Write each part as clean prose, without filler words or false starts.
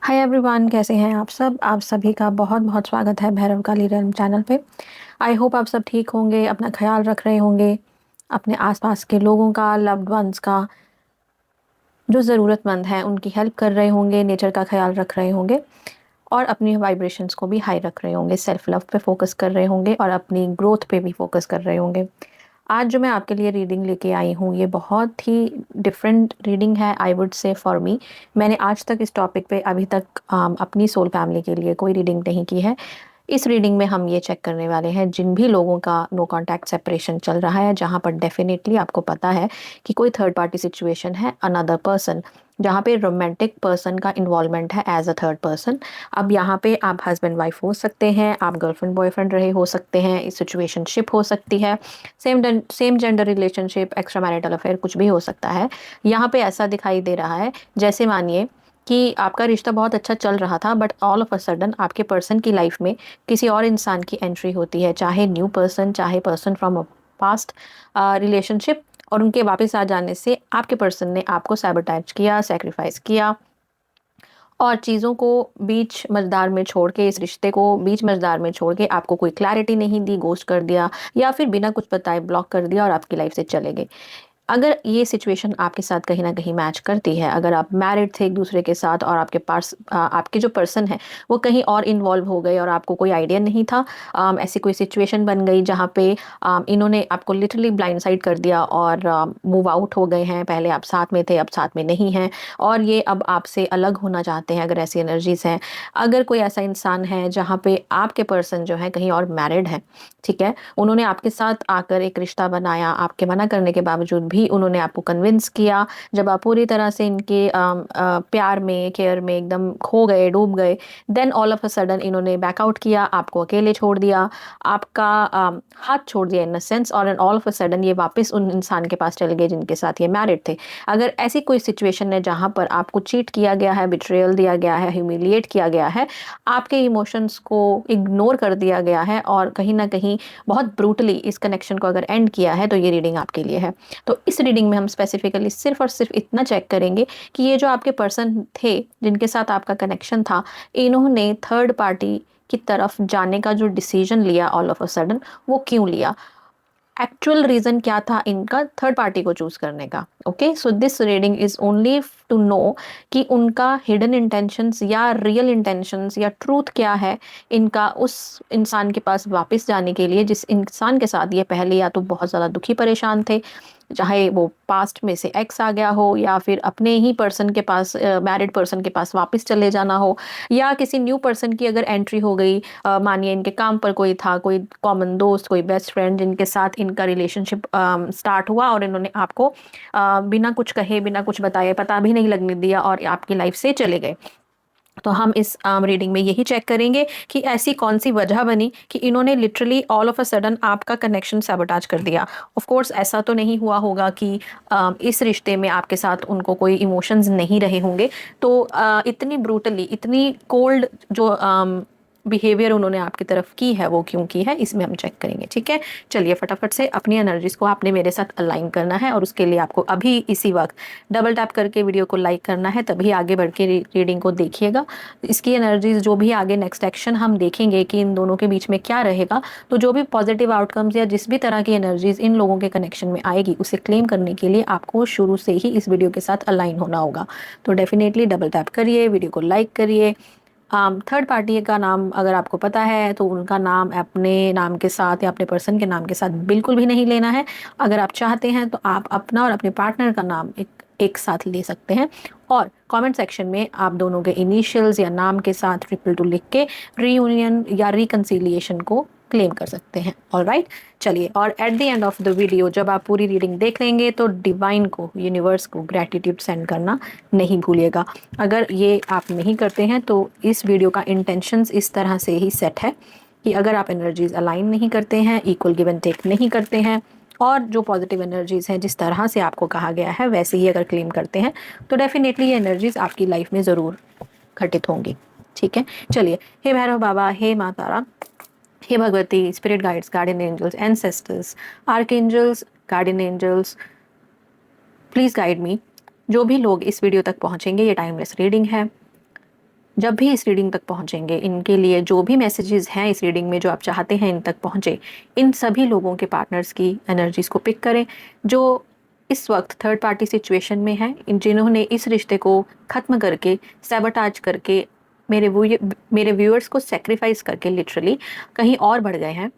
Hi everyone, कैसे हैं आप सब। आप सभी का बहुत बहुत स्वागत है भैरव काली रन चैनल पे। आई होप आप सब ठीक होंगे, अपना ख्याल रख रहे होंगे, अपने आसपास के लोगों का, लव्ड वंस का, जो ज़रूरतमंद हैं उनकी हेल्प कर रहे होंगे, नेचर का ख्याल रख रहे होंगे और अपनी वाइब्रेशंस को भी हाई रख रहे होंगे, सेल्फ लव पे फोकस कर रहे होंगे और अपनी ग्रोथ पे भी फोकस कर रहे होंगे। आज जो मैं आपके लिए रीडिंग लेके आई हूँ ये बहुत ही डिफरेंट रीडिंग है, I would say for me. मैंने आज तक इस टॉपिक पे अभी तक अपनी सोल फैमिली के लिए कोई रीडिंग नहीं की है। इस रीडिंग में हम ये चेक करने वाले हैं जिन भी लोगों का नो कॉन्टैक्ट सेपरेशन चल रहा है, जहाँ पर डेफिनेटली आपको पता है कि कोई थर्ड पार्टी सिचुएशन है, अनदर पर्सन, जहाँ पे रोमांटिक पर्सन का इन्वॉल्वमेंट है एज अ थर्ड पर्सन। अब यहाँ पे आप हस्बैंड वाइफ हो सकते हैं, आप गर्लफ्रेंड बॉयफ्रेंड रहे हो सकते हैं, इस सिचुएशनशिप हो सकती है, same gender relationship, extra marital affair, कुछ भी हो सकता है। यहाँ पे ऐसा दिखाई दे रहा है जैसे मानिए कि आपका रिश्ता बहुत अच्छा चल रहा था, but all of a sudden आपके पर्सन की लाइफ में किसी और इंसान की एंट्री होती है, चाहे न्यू पर्सन, चाहे person from a past relationship, और उनके वापस आ जाने से आपके पर्सन ने आपको सैबोटेज किया, सेक्रीफाइस किया और चीज़ों को बीच मझधार में छोड़ के, इस रिश्ते को बीच मझधार में छोड़ के आपको कोई क्लैरिटी नहीं दी, गोस्ट कर दिया या फिर बिना कुछ बताए ब्लॉक कर दिया और आपकी लाइफ से चले गए। अगर ये सिचुएशन आपके साथ कहीं न कहीं मैच करती है, अगर आप मैरिड थे एक दूसरे के साथ और आपके पास आपके जो पर्सन है वो कहीं और इन्वॉल्व हो गए और आपको कोई आइडिया नहीं था, ऐसी कोई सिचुएशन बन गई जहाँ पे इन्होंने आपको लिटरली ब्लाइंड साइड कर दिया और मूव आउट हो गए हैं। पहले आप साथ में थे, अब साथ में नहीं हैं और ये अब आपसे अलग होना चाहते हैं, अगर ऐसी एनर्जीज़ हैं। अगर कोई ऐसा इंसान है जहाँ पे आपके पर्सन जो है कहीं और मैरिड है, ठीक है, उन्होंने आपके साथ आकर एक रिश्ता बनाया, आपके मना करने के बावजूद भी उन्होंने आपको कन्विंस किया। जब आप पूरी तरह से इनके प्यार में, केयर में एकदम खो गए, डूब गए, then all of a sudden इन्होंने बैकआउट किया, आपको अकेले छोड़ दिया, आपका हाथ छोड़ दिया इन अ सेंस, और ऑल ऑफ अ सडन ये वापस उन इंसान के पास चले गए जिनके साथ ये मैरिड थे। अगर ऐसी कोई सिचुएशन है जहाँ पर आपको चीट किया गया है, बिट्रेयल दिया गया है, ह्यूमिलिएट किया गया है, आपके इमोशंस को इग्नोर कर दिया गया है और कहीं ना कहीं बहुत ब्रूटली इस कनेक्शन को अगर एंड किया है, तो ये रीडिंग आपके लिए है। तो इस रीडिंग में हम स्पेसिफिकली सिर्फ और सिर्फ इतना चेक करेंगे कि ये जो आपके पर्सन थे जिनके साथ आपका कनेक्शन था, इन्होंने थर्ड पार्टी की तरफ जाने का जो डिसीजन लिया ऑल ऑफ अ सडन, वो क्यों लिया, एक्चुअल रीजन क्या था इनका थर्ड पार्टी को चूज करने का। Okay, so this reading is only to know कि उनका हिडन इंटेंशंस या रियल इंटेंशंस या ट्रूथ क्या है इनका उस इंसान के पास वापस जाने के लिए जिस इंसान के साथ ये पहले या तो बहुत ज़्यादा दुखी परेशान थे, चाहे वो पास्ट में से एक्स आ गया हो या फिर अपने ही पर्सन के पास, मैरिड पर्सन के पास वापस चले जाना हो, या किसी न्यू पर्सन की अगर एंट्री हो गई, मानिए इनके काम पर कोई था, कोई कॉमन दोस्त, कोई बेस्ट फ्रेंड जिनके साथ इनका रिलेशनशिप स्टार्ट हुआ और इन्होंने आपको बिना कुछ कहे, बिना कुछ बताए, पता भी नहीं लगने दिया और आपकी लाइफ से चले गए। तो हम इस रीडिंग में यही चेक करेंगे कि ऐसी कौन सी वजह बनी कि इन्होंने literally all of a sudden आपका कनेक्शन सैबोटेज कर दिया। ऑफ कोर्स ऐसा तो नहीं हुआ होगा कि इस रिश्ते में आपके साथ उनको कोई इमोशंस नहीं रहे होंगे, तो इतनी ब्रूटली, इतनी कोल्ड जो बिहेवियर उन्होंने आपकी तरफ की है वो क्यों की है, इसमें हम चेक करेंगे। ठीक है, चलिए फटाफट से अपनी एनर्जीज को आपने मेरे साथ अलाइन करना है और उसके लिए आपको अभी इसी वक्त डबल टैप करके वीडियो को लाइक करना है, तभी आगे बढ़ के रीडिंग को देखिएगा। इसकी एनर्जीज जो भी आगे नेक्स्ट एक्शन हम देखेंगे कि इन दोनों के बीच में क्या रहेगा, तो जो भी पॉजिटिव आउटकम्स या जिस भी तरह की एनर्जीज इन लोगों के कनेक्शन में आएगी उसे क्लेम करने के लिए आपको शुरू से ही इस वीडियो के साथ अलाइन होना होगा। तो डेफिनेटली डबल टैप करिए, वीडियो को लाइक करिए। थर्ड पार्टी का नाम अगर आपको पता है तो उनका नाम अपने नाम के साथ या अपने पर्सन के नाम के साथ बिल्कुल भी नहीं लेना है। अगर आप चाहते हैं तो आप अपना और अपने पार्टनर का नाम एक साथ ले सकते हैं और कमेंट सेक्शन में आप दोनों के इनिशियल्स या नाम के साथ ट्रिपल टू लिख के रीयूनियन या रिकन्सिलिएशन को क्लेम कर सकते हैं। ऑलराइट, चलिए, और at the end of the video जब आप पूरी रीडिंग देख लेंगे तो डिवाइन को, यूनिवर्स को ग्रैटिट्यूड सेंड करना नहीं भूलिएगा। अगर ये आप नहीं करते हैं तो इस वीडियो का इंटेंशंस इस तरह से ही सेट है कि अगर आप एनर्जीज अलाइन नहीं करते हैं, इक्वल गिव एंड टेक नहीं करते हैं और जो पॉजिटिव एनर्जीज हैं जिस तरह से आपको कहा गया है वैसे ही अगर क्लेम करते हैं, तो डेफिनेटली ये एनर्जीज आपकी लाइफ में ज़रूर घटित होंगी। ठीक है, चलिए, हे भैरव बाबा, हे माँ तारा, हे Bhagwati, spirit guides, guardian angels, ancestors, archangels, guardian angels, please guide me. जो भी लोग इस वीडियो तक पहुंचेंगे, ये टाइमलेस रीडिंग है, जब भी इस रीडिंग तक पहुंचेंगे, इनके लिए जो भी मैसेजेस हैं इस रीडिंग में जो आप चाहते हैं इन तक पहुंचे, इन सभी लोगों के पार्टनर्स की एनर्जीज को पिक करें जो इस वक्त थर्ड पार्टी सिचुएशन में है, जिन्होंने इस रिश्ते को ख़त्म करके, सैबोटाज करके, मेरे व्यूअर्स को सेक्रीफाइस करके लिटरली कहीं और बढ़ गए हैं।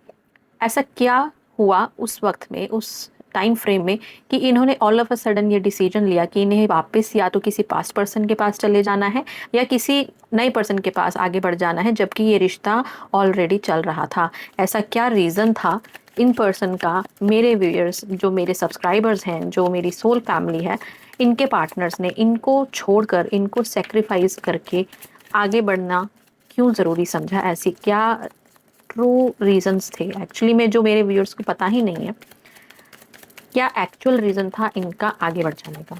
ऐसा क्या हुआ उस वक्त में, उस टाइम फ्रेम में, कि इन्होंने ऑल ऑफ अ सडन ये डिसीजन लिया कि इन्हें वापस या तो किसी पास्ट पर्सन के पास चले जाना है या किसी नए पर्सन के पास आगे बढ़ जाना है, जबकि ये रिश्ता ऑलरेडी चल रहा था। ऐसा क्या रीज़न था इन पर्सन का? मेरे व्यूअर्स, जो मेरे सब्सक्राइबर्स हैं, जो मेरी सोल फैमिली है, इनके पार्टनर्स ने इनको छोड़कर, इनको सेक्रीफाइस करके आगे बढ़ना क्यों ज़रूरी समझा? ऐसी क्या ट्रू रीजंस थे एक्चुअली में जो मेरे व्यूअर्स को पता ही नहीं है? क्या एक्चुअल रीज़न था इनका आगे बढ़ जाने का,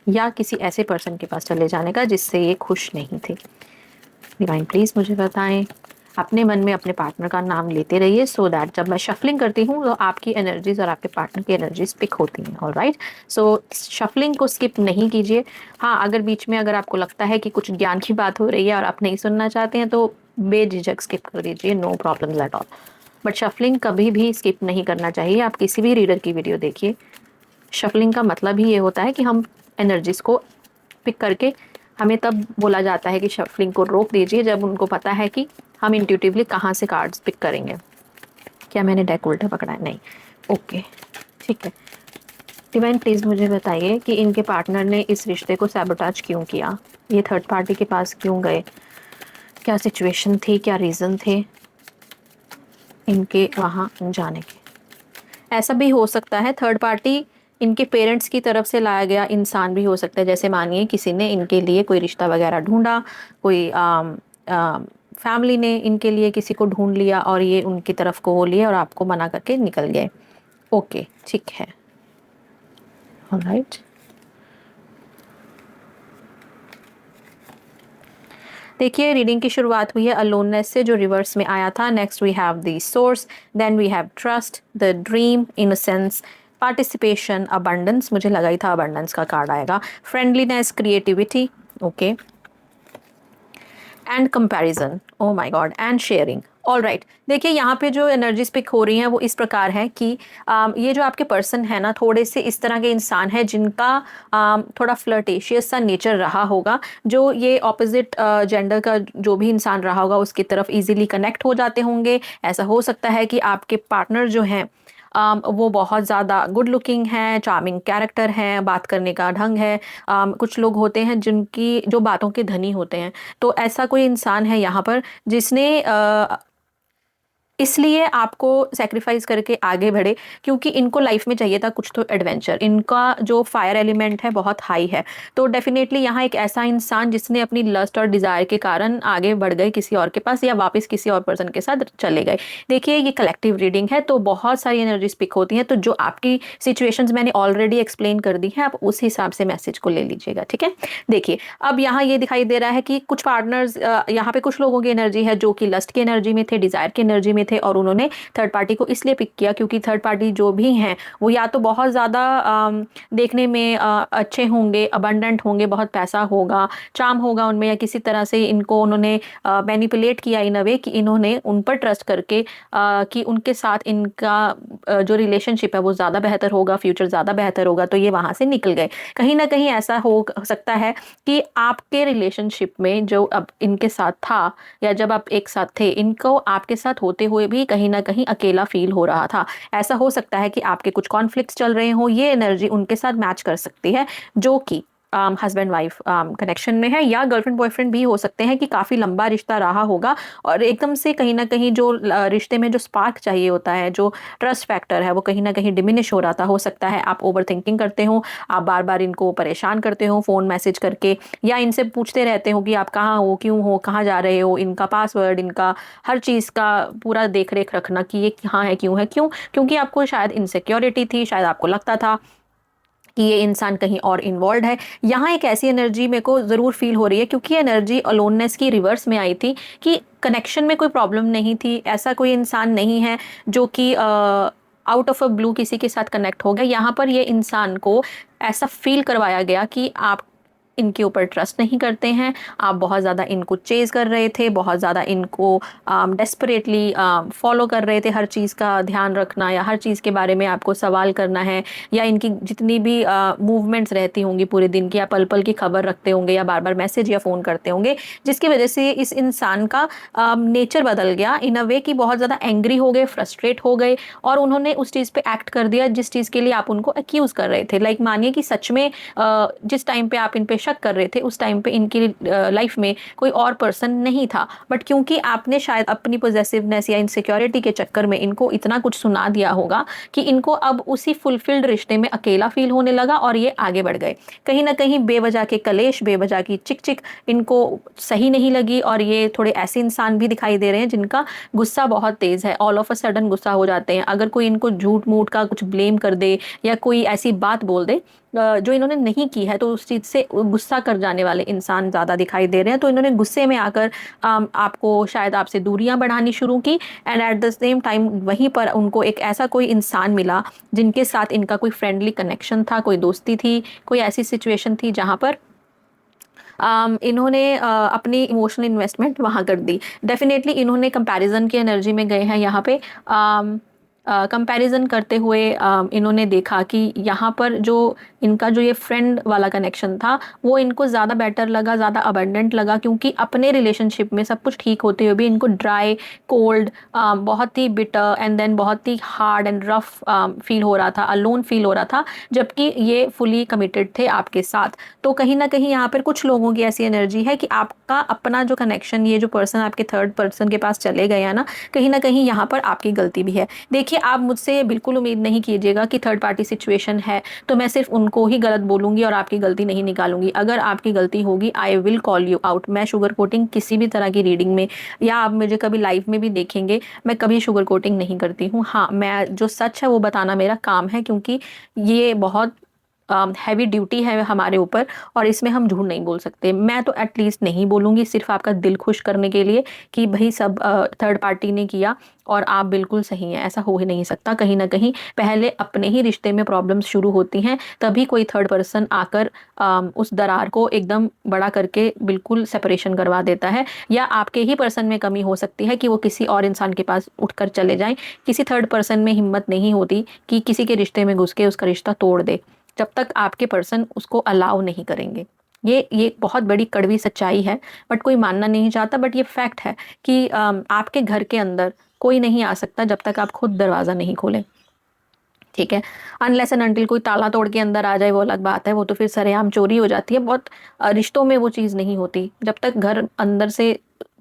या किसी ऐसे पर्सन के पास चले जाने का जिससे ये खुश नहीं थे? डिवाइन प्लीज़ मुझे बताएं। अपने मन में अपने पार्टनर का नाम लेते रहिए सो दैट जब मैं शफलिंग करती हूँ तो आपकी एनर्जीज और आपके पार्टनर की एनर्जीज पिक होती हैं। ऑलराइट, सो शफलिंग को स्किप नहीं कीजिए। हाँ, अगर बीच में अगर आपको लगता है कि कुछ ज्ञान की बात हो रही है और आप नहीं सुनना चाहते हैं तो बेझिझक स्किप कर दीजिए, no problem at all. But shuffling कभी भी स्किप नहीं करना चाहिए। आप किसी भी रीडर की वीडियो देखिए, शफलिंग का मतलब ही ये होता है कि हम एनर्जीज को पिक करके, हमें तब बोला जाता है कि शफलिंग को रोक दीजिए जब उनको पता है कि हम इंट्यूटिवली कहाँ से कार्ड्स पिक करेंगे। क्या मैंने डेक उल्टा पकड़ा है? नहीं, ओके, ठीक है। डिवाइन प्लीज़ मुझे बताइए कि इनके पार्टनर ने इस रिश्ते को सैबोटाज क्यों किया? ये थर्ड पार्टी के पास क्यों गए? क्या सिचुएशन थी, क्या रीज़न थे इनके वहाँ जाने के? ऐसा भी हो सकता है थर्ड पार्टी इनके पेरेंट्स की तरफ से लाया गया इंसान भी हो सकता है। जैसे मानिए किसी ने इनके लिए कोई रिश्ता वगैरह ढूंढा, कोई फैमिली ने इनके लिए किसी को ढूंढ लिया और ये उनकी तरफ को वो लिए और आपको मना करके निकल गए। ओके, ठीक है, ऑलराइट। देखिए, रीडिंग की शुरुआत हुई है अलोननेस से जो रिवर्स में आया था। Next we have the source, then we have trust, the dream, innocence, participation, abundance, मुझे लगा ही था अबंडेंस का कार्ड आएगा, friendliness, creativity, okay, and comparison, oh my god, and sharing. All right, देखिए यहाँ पे जो एनर्जीज पिक हो रही हैं वो इस प्रकार है कि ये जो आपके पर्सन है ना, थोड़े से इस तरह के इंसान है जिनका थोड़ा फ्लर्टेशियस सा नेचर रहा होगा, जो ये ऑपोजिट जेंडर का जो भी इंसान रहा होगा उसकी तरफ इजीली कनेक्ट हो जाते होंगे। ऐसा हो सकता है कि आपके पार्टनर जो हैं वो बहुत ज़्यादा गुड लुकिंग हैं, चार्मिंग कैरेक्टर हैं, बात करने का ढंग है। कुछ लोग होते हैं जिनकी जो बातों के धनी होते हैं। तो ऐसा कोई इंसान है यहाँ पर जिसने इसलिए आपको सैक्रिफाइस करके आगे बढ़े क्योंकि इनको लाइफ में चाहिए था कुछ तो एडवेंचर। इनका जो फायर एलिमेंट है बहुत हाई है, तो डेफिनेटली यहाँ एक ऐसा इंसान जिसने अपनी लस्ट और डिज़ायर के कारण आगे बढ़ गए किसी और के पास या वापस किसी और पर्सन के साथ चले गए। देखिए, ये कलेक्टिव रीडिंग है तो बहुत सारी एनर्जीज पिक होती हैं, तो जो आपकी सिचुएशंस मैंने ऑलरेडी एक्सप्लेन कर दी हैं, आप उस हिसाब से मैसेज को ले लीजिएगा, ठीक है। देखिए, अब यहाँ ये दिखाई दे रहा है कि कुछ पार्टनर्स, यहाँ पे कुछ लोगों की एनर्जी है जो कि लस्ट की एनर्जी में थे, डिज़ायर की एनर्जी में थे, और उन्होंने थर्ड पार्टी को इसलिए पिक किया क्योंकि थर्ड पार्टी जो भी हैं वो या तो बहुत ज़्यादा देखने में अच्छे होंगे, अबंडेंट होंगे, बहुत पैसा होगा, चार्म होगा उनमें, या किसी तरह से इनको उन्होंने मैनिपुलेट किया इन अ वे कि इन्होंने उन पर ट्रस्ट करके कि उनके साथ इनका जो रिलेशनशिप है वो ज़्यादा बेहतर होगा, फ्यूचर ज़्यादा बेहतर होगा, तो ये वहाँ से निकल गए। कहीं ना कहीं ऐसा हो सकता है कि आपके रिलेशनशिप में जो अब इनके साथ था या जब आप एक साथ थे, इनको आपके साथ होते हुए भी कहीं ना कहीं अकेला फील हो रहा था। ऐसा हो सकता है कि आपके कुछ कॉन्फ्लिक्ट्स चल रहे हो, ये एनर्जी उनके साथ मैच कर सकती है जो कि हस्बैंड वाइफ कनेक्शन में है, या गर्लफ्रेंड बॉयफ्रेंड भी हो सकते हैं कि काफ़ी लंबा रिश्ता रहा होगा और एकदम से कहीं ना कहीं जो रिश्ते में जो स्पार्क चाहिए होता है, जो ट्रस्ट फैक्टर है, वो कहीं ना कहीं डिमिनिश हो रहा था। हो सकता है आप ओवर थिंकिंग करते हो, आप बार बार इनको परेशान करते हो फ़ोन मैसेज करके, या इनसे पूछते रहते हो कि आप कहाँ हो, क्यों हो, कहाँ जा रहे हो, इनका पासवर्ड, इनका हर चीज़ का पूरा देख रेख रखना कि ये कहाँ है, क्यों है, क्यों, क्योंकि आपको शायद इनसिक्योरिटी थी, शायद आपको लगता था कि ये इंसान कहीं और इन्वॉल्व है। यहाँ एक ऐसी एनर्जी मेरे को ज़रूर फील हो रही है क्योंकि एनर्जी अलोननेस की रिवर्स में आई थी कि कनेक्शन में कोई प्रॉब्लम नहीं थी, ऐसा कोई इंसान नहीं है जो कि आउट ऑफ अ ब्लू किसी के साथ कनेक्ट हो गया। यहाँ पर ये इंसान को ऐसा फील करवाया गया कि आप इनके ऊपर ट्रस्ट नहीं करते हैं, आप बहुत ज़्यादा इनको चेज़ कर रहे थे, बहुत ज़्यादा इनको डेस्परेटली फॉलो कर रहे थे, हर चीज़ का ध्यान रखना या हर चीज़ के बारे में आपको सवाल करना है, या इनकी जितनी भी मूवमेंट्स रहती होंगी पूरे दिन की, या पल पल की खबर रखते होंगे या बार बार मैसेज या फ़ोन करते होंगे, जिसकी वजह से इस इंसान का नेचर बदल गया इन अ वे कि बहुत ज़्यादा एंग्री हो गए, फ्रस्ट्रेट हो गए, और उन्होंने उस चीज़ पे एक्ट कर दिया जिस चीज़ के लिए आप उनको अक्यूज़ कर रहे थे। लाइक मानिए कि सच में जिस टाइम पे आप इन पे शक कर रहे थे उस टाइम पे इनकी लाइफ में कोई और पर्सन नहीं था, बट क्योंकि आपने शायद अपनी पोजेसिवनेस या इनसिक्योरिटी के चक्कर में इनको इतना कुछ सुना दिया होगा कि इनको अब उसी फुलफिल्ड रिश्ते में अकेला फील होने लगा और ये आगे बढ़ गए। कहीं ना कहीं बेवजह के कलेश, बेवजह की चिक चिक इनको सही नहीं लगी, और ये थोड़े ऐसे इंसान भी दिखाई दे रहे हैं जिनका गुस्सा बहुत तेज़ है, ऑल ऑफ अ सडन गुस्सा हो जाते हैं। अगर कोई इनको झूठ मूठ का कुछ ब्लेम कर दे या कोई ऐसी बात बोल दे जो इन्होंने नहीं की है, तो उस चीज़ से गुस्सा कर जाने वाले इंसान ज़्यादा दिखाई दे रहे हैं। तो इन्होंने गुस्से में आकर आपको शायद आपसे दूरियां बढ़ानी शुरू की, and at the same time वहीं पर उनको एक ऐसा कोई इंसान मिला जिनके साथ इनका कोई फ्रेंडली कनेक्शन था, कोई दोस्ती थी, कोई ऐसी सिचुएशन थी जहाँ पर इन्होंने अपनी इमोशनल इन्वेस्टमेंट वहाँ कर दी। डेफिनेटली इन्होंने कंपैरिजन की एनर्जी में गए हैं यहाँ पे। कंपैरिजन करते हुए इन्होंने देखा कि यहाँ पर जो इनका जो ये फ्रेंड वाला कनेक्शन था वो इनको ज़्यादा बेटर लगा, ज़्यादा अबंडेंट लगा, क्योंकि अपने रिलेशनशिप में सब कुछ ठीक होते हुए भी इनको ड्राई, कोल्ड, बहुत ही बिटर एंड देन बहुत ही हार्ड एंड रफ फील हो रहा था, अलोन फील हो रहा था, जबकि ये फुली कमिटेड थे आपके साथ। तो कहीं ना कहीं यहाँ पर कुछ लोगों की ऐसी एनर्जी है कि आपका अपना जो कनेक्शन, ये जो पर्सन आपके थर्ड पर्सन के पास चले गए हैं ना, कहीं ना कहीं यहाँ पर आपकी गलती भी है। देखिए, आप मुझसे बिल्कुल उम्मीद नहीं कीजिएगा कि थर्ड पार्टी सिचुएशन है तो मैं सिर्फ उनको ही गलत बोलूंगी और आपकी गलती नहीं निकालूंगी। अगर आपकी गलती होगी, I will call you out. मैं शुगर कोटिंग किसी भी तरह की रीडिंग में, या आप मुझे कभी लाइव में भी देखेंगे, मैं कभी शुगर कोटिंग नहीं करती हूँ। हाँ, मैं जो सच है वो बताना मेरा काम है, क्योंकि ये बहुत हैवी ड्यूटी है हमारे ऊपर, और इसमें हम झूठ नहीं बोल सकते। मैं तो एटलीस्ट नहीं बोलूँगी, सिर्फ आपका दिल खुश करने के लिए कि भाई सब थर्ड पार्टी ने किया और आप बिल्कुल सही हैं। ऐसा हो ही नहीं सकता। कहीं ना कहीं पहले अपने ही रिश्ते में प्रॉब्लम्स शुरू होती हैं, तभी कोई थर्ड पर्सन आकर उस दरार को एकदम बड़ा करके बिल्कुल सेपरेशन करवा देता है। या आपके ही पर्सन में कमी हो सकती है कि वो किसी और इंसान के पास उठकर चले जाएं। किसी थर्ड पर्सन में हिम्मत नहीं होती कि किसी के रिश्ते में घुस के उसका रिश्ता तोड़ दे, जब तक आपके पर्सन उसको अलाउ नहीं करेंगे। ये बहुत बड़ी कड़वी सच्चाई है, बट कोई मानना नहीं चाहता, बट ये फैक्ट है कि आपके घर के अंदर कोई नहीं आ सकता जब तक आप खुद दरवाज़ा नहीं खोलें। ठीक है, अनलेस एंड अनटिल कोई ताला तोड़ के अंदर आ जाए वो अलग बात है, वो तो फिर सरेआम चोरी हो जाती है। बहुत रिश्तों में वो चीज़ नहीं होती जब तक घर अंदर से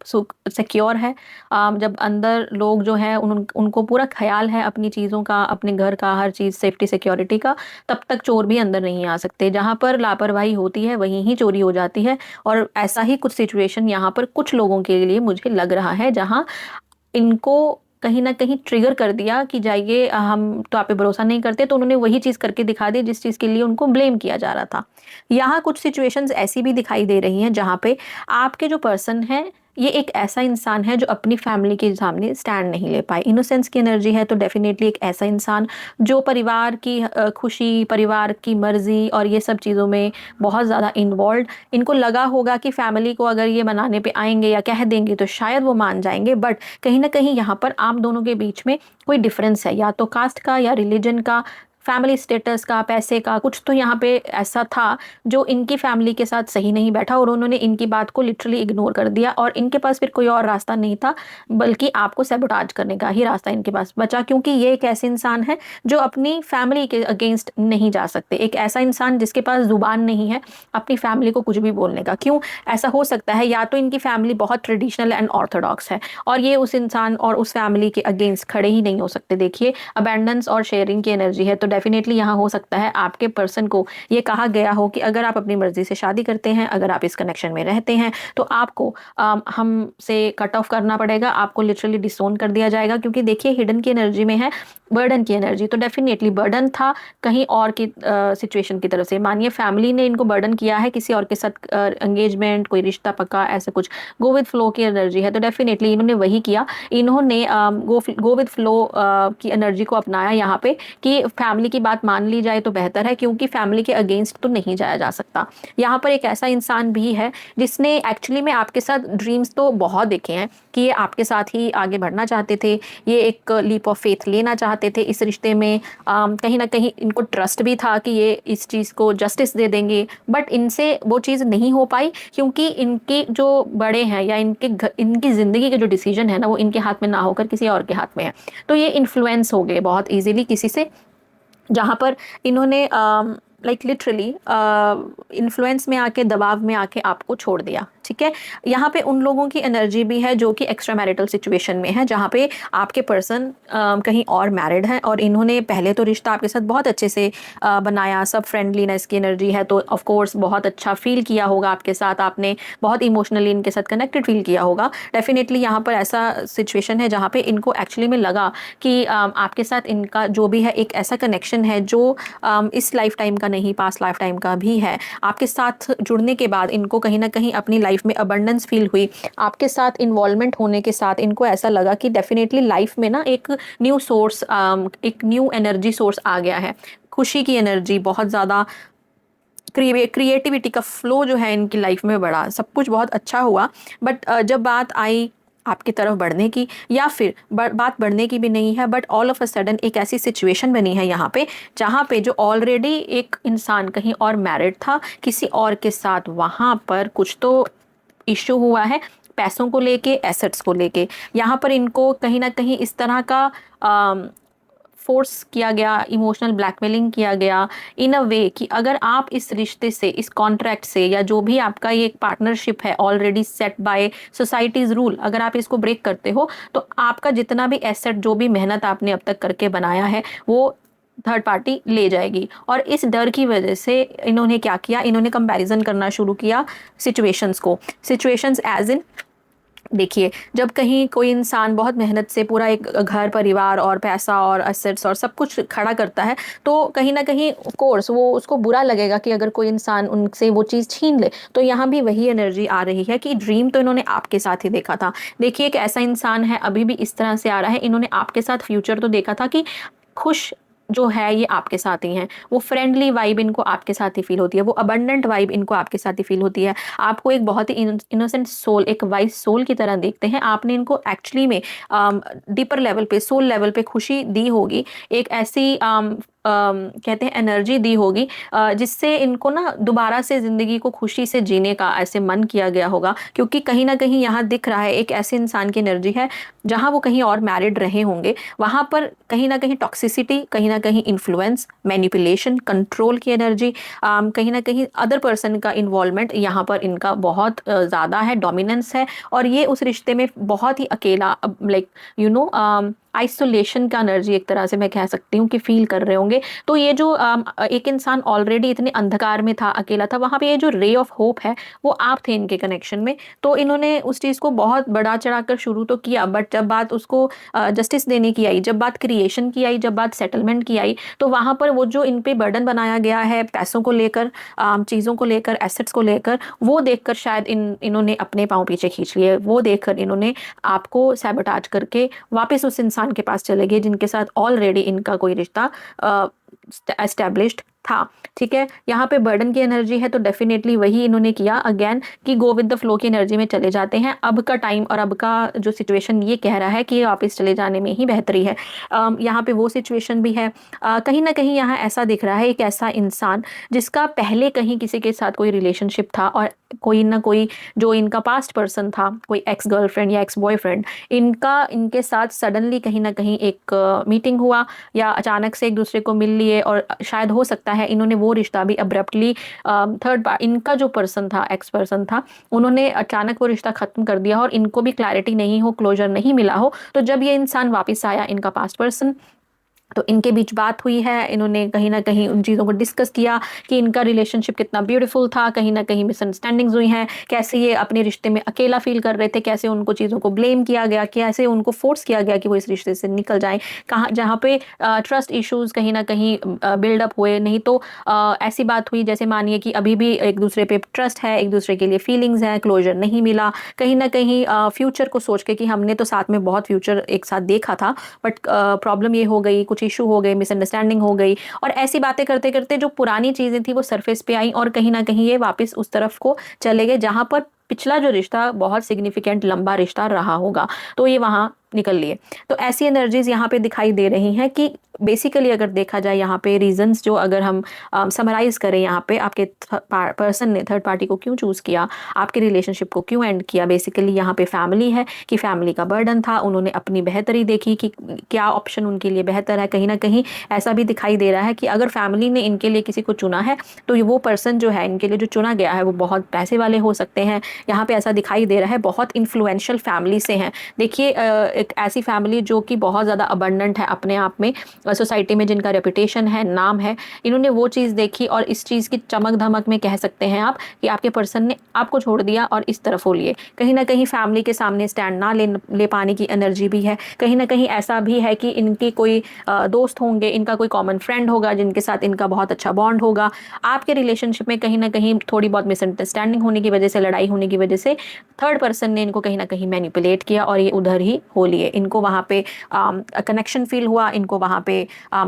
सिक्योर है। जब अंदर लोग जो हैं उनको पूरा ख्याल है अपनी चीज़ों का, अपने घर का, हर चीज़ सेफ्टी सिक्योरिटी का, तब तक चोर भी अंदर नहीं आ सकते। जहाँ पर लापरवाही होती है वहीं ही चोरी हो जाती है, और ऐसा ही कुछ सिचुएशन यहाँ पर कुछ लोगों के लिए मुझे लग रहा है, जहाँ इनको कहीं न कहीं ट्रिगर कर दिया कि जाइए, हम तो आप पे भरोसा नहीं करते, तो उन्होंने वही चीज़ करके दिखा दी जिस चीज़ के लिए उनको ब्लेम किया जा रहा था। यहाँ कुछ सिचुएशंस ऐसी भी दिखाई दे रही हैं जहाँ पे आपके जो पर्सन हैं, ये एक ऐसा इंसान है जो अपनी फैमिली के सामने स्टैंड नहीं ले पाए। इनोसेंस की एनर्जी है, तो डेफिनेटली एक ऐसा इंसान जो परिवार की खुशी, परिवार की मर्ज़ी और ये सब चीज़ों में बहुत ज़्यादा इन्वॉल्व्ड। इनको लगा होगा कि फैमिली को अगर ये मनाने पे आएँगे या कह देंगे तो शायद वो मान जाएँगे, बट कहीं न कहीं यहाँ पर आप दोनों के बीच में कोई डिफ़रेंस है, या तो कास्ट का या रिलीजन का, फैमिली स्टेटस का, पैसे का, कुछ तो यहाँ पे ऐसा था जो इनकी फैमिली के साथ सही नहीं बैठा, और उन्होंने इनकी बात को लिटरली इग्नोर कर दिया, और इनके पास फिर कोई और रास्ता नहीं था बल्कि आपको सैबोटाज करने का ही रास्ता इनके पास बचा, क्योंकि ये एक ऐसे इंसान है जो अपनी फैमिली के अगेंस्ट नहीं जा सकते। एक ऐसा इंसान जिसके पास जुबान नहीं है अपनी फैमिली को कुछ भी बोलने का। क्यों ऐसा हो सकता है? या तो इनकी फैमिली बहुत ट्रेडिशनल एंड ऑर्थोडॉक्स है और ये उस इंसान और उस फैमिली के अगेंस्ट खड़े ही नहीं हो सकते। देखिए, अबेंडेंस और शेयरिंग की एनर्जी है, तो डेफिनेटली यहाँ हो सकता है आपके पर्सन को ये कहा गया हो कि अगर आप अपनी मर्जी से शादी करते हैं, अगर आप इस कनेक्शन में रहते हैं, तो आपको हमसे कट ऑफ करना पड़ेगा, आपको लिटरली डिसोन कर दिया जाएगा। क्योंकि देखिए, हिडन की एनर्जी में है बर्डन की एनर्जी, तो डेफिनेटली बर्डन था कहीं और की सिचुएशन की तरफ से। मानिए फैमिली ने इनको बर्डन किया है किसी और के साथ, एंगेजमेंट, कोई रिश्ता पक्का, ऐसा कुछ। गो विद फ्लो की एनर्जी है, तो डेफिनेटली इन्होंने वही किया। इन्होंने गो विद फ्लो की एनर्जी को अपनाया यहाँ पे, कि फैमिली की बात मान ली जाए तो बेहतर है, क्योंकि फैमिली के अगेंस्ट तो नहीं जाया जा सकता। यहाँ पर एक ऐसा इंसान भी है जिसने एक्चुअली में आपके साथ ड्रीम्स तो बहुत देखे हैं, कि ये आपके साथ ही आगे बढ़ना चाहते थे, ये एक लीप ऑफ फेथ लेना चाहते थे इस रिश्ते में। कहीं ना कहीं इनको ट्रस्ट भी था कि ये इस चीज़ को जस्टिस दे देंगे, बट इनसे वो चीज़ नहीं हो पाई, क्योंकि इनके जो बड़े हैं या इनकी ज़िंदगी के जो डिसीजन है ना, वो इनके हाथ में ना होकर किसी और के हाथ में है। तो ये इन्फ्लुएंस हो गए बहुत इजीली किसी से, जहाँ पर इन्होंने लाइक लिटरली इन्फ्लुएंस में आके, दबाव में आके आपको छोड़ दिया। ठीक है, यहाँ पे उन लोगों की एनर्जी भी है जो कि एक्स्ट्रा मैरिटल सिचुएशन में है, जहाँ पे आपके पर्सन कहीं और मैरिड है, और इन्होंने पहले तो रिश्ता आपके साथ बहुत अच्छे से बनाया, सब फ्रेंडलीनेस की एनर्जी है, तो ऑफ कोर्स बहुत अच्छा फील किया होगा आपके साथ, आपने बहुत इमोशनली इनके साथ कनेक्टेड फील किया होगा। डेफिनेटली यहाँ पर ऐसा सिचुएशन है जहाँ पे इनको एक्चुअली में लगा कि आपके साथ इनका जो भी है एक ऐसा कनेक्शन है जो इस लाइफ टाइम का नहीं, पास्ट लाइफ टाइम का भी है। आपके साथ जुड़ने के बाद इनको कहीं ना कहीं अपनी लाइफ में अबंडेंस फील हुई। आपके साथ इन्वॉल्वमेंट होने के साथ इनको ऐसा लगा कि डेफिनेटली लाइफ में ना एक न्यू सोर्स, एक न्यू एनर्जी सोर्स आ गया है, खुशी की एनर्जी बहुत ज़्यादा, क्रिएटिविटी का फ्लो जो है इनकी लाइफ में बढ़ा, सब कुछ बहुत अच्छा हुआ। बट जब बात आई आपकी तरफ बढ़ने की, या फिर बात बढ़ने की भी नहीं है, but all of a sudden एक ऐसी सिचुएशन बनी है यहाँ पे, जहाँ पे जो ऑलरेडी एक इंसान कहीं और मैरिड था किसी और के साथ, वहाँ पर कुछ तो इश्यू हुआ है पैसों को लेके, एसेट्स को लेके। यहाँ पर इनको कहीं ना कहीं इस तरह का फोर्स किया गया, इमोशनल ब्लैकमेलिंग किया गया इन अ वे कि अगर आप इस रिश्ते से, इस कॉन्ट्रैक्ट से, या जो भी आपका ये एक पार्टनरशिप है already set by societies rule, अगर आप इसको ब्रेक करते हो तो आपका जितना भी एसेट, जो भी मेहनत आपने अब तक करके बनाया है, वो थर्ड पार्टी ले जाएगी। और इस डर की वजह से इन्होंने क्या किया, इन्होंने कंपैरिजन करना शुरू किया सिचुएशंस को। सिचुएशंस एज इन, देखिए जब कहीं कोई इंसान बहुत मेहनत से पूरा एक घर परिवार और पैसा और एसेट्स और सब कुछ खड़ा करता है, तो कहीं ना कहीं कोर्स वो उसको बुरा लगेगा कि अगर कोई इंसान उनसे वो चीज़ छीन ले। तो यहाँ भी वही एनर्जी आ रही है कि ड्रीम तो इन्होंने आपके साथ ही देखा था। देखिए एक ऐसा इंसान है, अभी भी इस तरह से आ रहा है, इन्होंने आपके साथ फ्यूचर तो देखा था कि खुश जो है ये आपके साथ ही हैं, वो फ्रेंडली वाइब इनको आपके साथ ही फील होती है, वो अबंडेंट वाइब इनको आपके साथ ही फील होती है। आपको एक बहुत ही इनोसेंट सोल, एक वाइस सोल की तरह देखते हैं। आपने इनको एक्चुअली में डीपर लेवल पे, सोल लेवल पे खुशी दी होगी, एक ऐसी कहते हैं एनर्जी दी होगी जिससे इनको ना दोबारा से ज़िंदगी को खुशी से जीने का ऐसे मन किया गया होगा। क्योंकि कहीं ना कहीं यहाँ दिख रहा है एक ऐसे इंसान की एनर्जी है, जहाँ वो कहीं और मैरिड रहे होंगे, वहाँ पर कहीं ना कहीं टॉक्सिसिटी, कहीं ना कहीं इन्फ्लुएंस, मैनिपुलेशन, कंट्रोल की एनर्जी, कहीं ना कहीं अदर पर्सन का इन्वॉल्वमेंट यहाँ पर इनका बहुत ज़्यादा है, डोमिनेंस है। और ये उस रिश्ते में बहुत ही अकेला, लाइक आइसोलेशन का एनर्जी एक तरह से मैं कह सकती हूँ कि फील कर रहे होंगे। तो ये जो एक इंसान ऑलरेडी इतने अंधकार में था, अकेला था, वहाँ पे ये जो रे ऑफ होप है वो आप थे इनके कनेक्शन में। तो इन्होंने उस चीज़ को बहुत बढ़ा चढ़ाकर शुरू तो किया, बट जब बात उसको जस्टिस देने की आई, जब बात क्रिएशन की आई, जब बात सेटलमेंट की आई, तो वहाँ पर वो जो इन पे बर्डन बनाया गया है पैसों को लेकर, चीज़ों को लेकर, एसेट्स को लेकर, वो देखकर शायद इन्होंने अपने पाँव पीछे खींच लिए। वो देखकर इन्होंने आपको सैबोटाज करके वापस उस इंसान के पास चले गए जिनके साथ ऑलरेडी इनका कोई रिश्ता एस्टेब्लिश्ड था। ठीक है, यहाँ पे बर्डन की एनर्जी है, तो डेफिनेटली वही इन्होंने किया अगेन कि गो विद द फ्लो की एनर्जी में चले जाते हैं। अब का टाइम और अब का जो सिचुएशन ये कह रहा है कि वापस चले जाने में ही बेहतरी है। यहाँ पे वो सिचुएशन भी है। कहीं ना कहीं यहाँ ऐसा दिख रहा है एक ऐसा इंसान जिसका पहले कहीं किसी के साथ कोई रिलेशनशिप था, और कोई ना कोई जो इनका पास्ट पर्सन था, कोई एक्स गर्लफ्रेंड या एक्स बॉयफ्रेंड, इनके साथ सडनली कहीं ना कहीं एक मीटिंग हुआ, या अचानक से एक दूसरे को मिल लिए, और शायद हो सकता है इन्होंने वो रिश्ता भी अब्रप्टली, थर्ड इनका जो पर्सन था, एक्स पर्सन था, उन्होंने अचानक वो रिश्ता खत्म कर दिया और इनको भी क्लैरिटी नहीं हो, क्लोजर नहीं मिला हो। तो जब ये इंसान वापस आया, इनका पास्ट पर्सन, तो इनके बीच बात हुई है, इन्होंने कहीं ना कहीं उन चीज़ों को डिस्कस किया कि इनका रिलेशनशिप कितना ब्यूटीफुल था, कहीं ना कहीं मिसअंडरस्टैंडिंग्स हुई हैं, कैसे ये अपने रिश्ते में अकेला फील कर रहे थे, कैसे उनको चीज़ों को ब्लेम किया गया, कैसे उनको फोर्स किया गया कि वो इस रिश्ते से निकल जाएं, कहाँ जहाँ पे ट्रस्ट इश्यूज कहीं ना कहीं बिल्डअप हुए। नहीं तो ऐसी बात हुई जैसे मानिए कि अभी भी एक दूसरे पे ट्रस्ट है, एक दूसरे के लिए फीलिंग्स हैं, क्लोजर नहीं मिला, कहीं ना कहीं फ्यूचर को सोच के कि हमने तो साथ में बहुत फ्यूचर एक साथ देखा था, बट प्रॉब्लम ये हो गई, कुछ इशू हो गए, मिसअंडरस्टैंडिंग हो गई, और ऐसी बातें करते करते जो पुरानी चीज़ें थी वो सरफेस पे आई, और कहीं ना कहीं ये वापस उस तरफ को चले गए जहाँ पर पिछला जो रिश्ता बहुत सिग्निफिकेंट लंबा रिश्ता रहा होगा, तो ये वहाँ निकल लिए। तो ऐसी एनर्जीज यहाँ पे दिखाई दे रही हैं कि बेसिकली अगर देखा जाए यहाँ पे रीजंस जो अगर हम समराइज करें यहाँ पे आपके पर्सन ने थर्ड पार्टी को क्यों चूज़ किया, आपके रिलेशनशिप को क्यों एंड किया, बेसिकली यहाँ पे फैमिली है कि फैमिली का बर्डन था, उन्होंने अपनी बेहतरी देखी कि क्या ऑप्शन उनके लिए बेहतर है। कहीं ना कहीं ऐसा भी दिखाई दे रहा है कि अगर फैमिली ने इनके लिए किसी को चुना है तो वो पर्सन जो है इनके लिए जो चुना गया है वो बहुत पैसे वाले हो सकते हैं, यहाँ पे ऐसा दिखाई दे रहा है बहुत इन्फ्लुएंशियल फैमिली से हैं। देखिए एक ऐसी फैमिली जो कि बहुत ज़्यादा अबंडेंट है अपने आप में, सोसाइटी में जिनका रेपुटेशन है, नाम है, इन्होंने वो चीज़ देखी और इस चीज़ की चमक धमक में कह सकते हैं आप कि आपके पर्सन ने आपको छोड़ दिया और इस तरफ हो लिए। कहीं ना कहीं फैमिली के सामने स्टैंड ना ले पाने की एनर्जी भी है। कहीं ना कहीं ऐसा भी है कि इनकी कोई दोस्त होंगे, इनका कोई कॉमन फ्रेंड होगा जिनके साथ इनका बहुत अच्छा बॉन्ड होगा। आपके रिलेशनशिप में कहीं ना कहीं थोड़ी बहुत मिसअंडरस्टैंडिंग होने की वजह से, लड़ाई होने की वजह से थर्ड पर्सन ने इनको कहीं ना कहीं मैनिपुलेट किया और ये उधर ही हो लिए। इनको वहाँ पे कनेक्शन फील हुआ, इनको वहाँ पे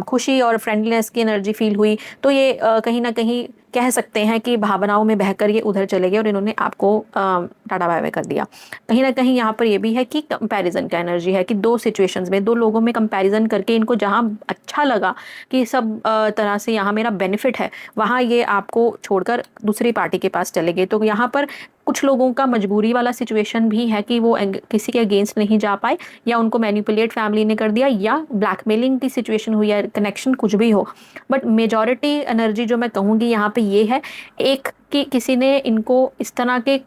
खुशी और फ्रेंडलीनेस की एनर्जी फील हुई, तो ये कहीं ना कहीं कह सकते हैं कि भावनाओं में बहकर ये उधर चले गए और इन्होंने आपको टाटा बाय बाय कर दिया। कहीं ना कहीं यहाँ पर ये भी है कि कंपैरिजन का एनर्जी है कि दो सिचुएशंस में दो लोगों में कंपैरिजन करके इनको जहाँ अच्छा लगा कि सब तरह से यहाँ मेरा बेनिफिट है, वहाँ ये आपको छोड़कर दूसरी पार्टी के पास चले गए। तो यहाँ पर कुछ लोगों का मजबूरी वाला सिचुएशन भी है कि वो किसी के अगेंस्ट नहीं जा पाए, या उनको मैनिपुलेट फैमिली ने कर दिया, या ब्लैकमेलिंग की सिचुएशन हुई, या कनेक्शन कुछ भी हो। बट मेजॉरिटी एनर्जी जो मैं कहूँगी यहाँ पे ये है, एक कि किसी ने इनको इस तरह के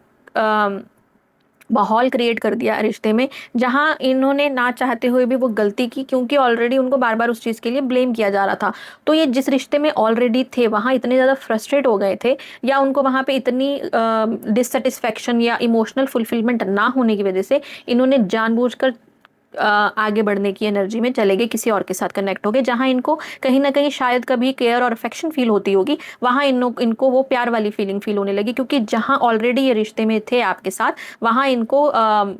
माहौल क्रिएट कर दिया रिश्ते में जहां इन्होंने ना चाहते हुए भी वो गलती की, क्योंकि ऑलरेडी उनको बार बार उस चीज़ के लिए ब्लेम किया जा रहा था। तो ये जिस रिश्ते में ऑलरेडी थे वहाँ इतने ज़्यादा फ्रस्ट्रेट हो गए थे, या उनको वहाँ पे इतनी डिससेटिस्फेक्शन या इमोशनल फुलफिलमेंट ना होने की वजह से इन्होंने जानबूझकर आगे बढ़ने की एनर्जी में चले गए, किसी और के साथ कनेक्ट हो गए, जहां इनको कहीं ना कहीं शायद कभी केयर और अफेक्शन फील होती होगी, वहां इनको वो प्यार वाली फीलिंग फील होने लगी, क्योंकि जहां ऑलरेडी ये रिश्ते में थे आपके साथ वहां इनको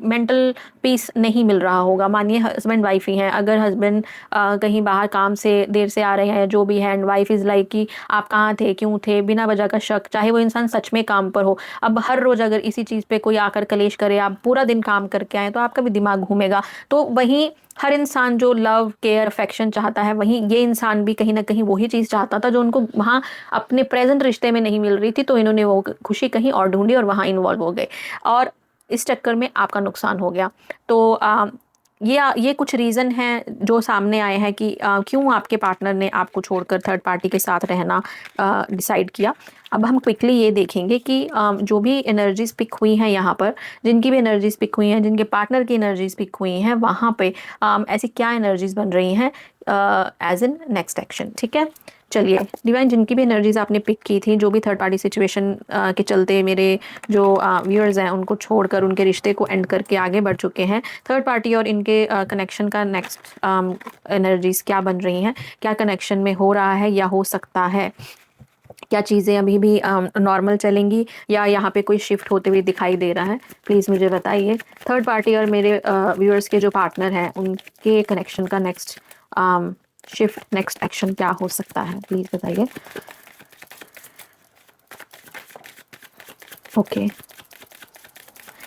मेंटल पीस नहीं मिल रहा होगा। मानिए हस्बैंड वाइफ ही हैं, अगर हस्बैंड कहीं बाहर काम से देर से आ रहे हैं जो भी है, एंड वाइफ इज़ लाइक कि आप कहाँ थे, क्यों थे, बिना वजह का शक, चाहे वो इंसान सच में काम पर हो। अब हर रोज़ अगर इसी चीज़ पे कोई आकर कलेश करे, आप पूरा दिन काम करके आए, तो आपका भी दिमाग घूमेगा। तो वहीं हर इंसान जो लव केयर अफेक्शन चाहता है, वहीं ये इंसान भी कहीं ना कहीं वही चीज़ चाहता था जो उनको वहाँ अपने प्रेजेंट रिश्ते में नहीं मिल रही थी। तो इन्होंने वो खुशी कहीं और ढूंढी और वहाँ इन्वॉल्व हो गए, और इस चक्कर में आपका नुकसान हो गया। तो ये कुछ रीज़न हैं जो सामने आए हैं कि क्यों आपके पार्टनर ने आपको छोड़कर थर्ड पार्टी के साथ रहना डिसाइड किया। अब हम क्विकली ये देखेंगे कि जो भी एनर्जीज पिक हुई हैं यहाँ पर, जिनकी भी एनर्जीज पिक हुई हैं, जिनके पार्टनर की एनर्जीज पिक हुई हैं, वहाँ पे ऐसी क्या एनर्जीज बन रही हैं एज इन नेक्स्ट एक्शन। ठीक है, चलिए डिवाइन, जिनकी भी एनर्जीज आपने पिक की थी, जो भी थर्ड पार्टी सिचुएशन के चलते मेरे जो व्यूअर्स हैं उनको छोड़कर उनके रिश्ते को एंड करके आगे बढ़ चुके हैं, थर्ड पार्टी और इनके कनेक्शन का नेक्स्ट एनर्जीज क्या बन रही हैं, क्या कनेक्शन में हो रहा है या हो सकता है, क्या चीज़ें अभी भी नॉर्मल चलेंगी या यहाँ पे कोई शिफ्ट होते हुए दिखाई दे रहा है, प्लीज़ मुझे बताइए। थर्ड पार्टी और मेरे व्यूअर्स के जो पार्टनर हैं उनके कनेक्शन का नेक्स्ट शिफ्ट, नेक्स्ट एक्शन क्या हो सकता है, प्लीज़ बताइए। ओके,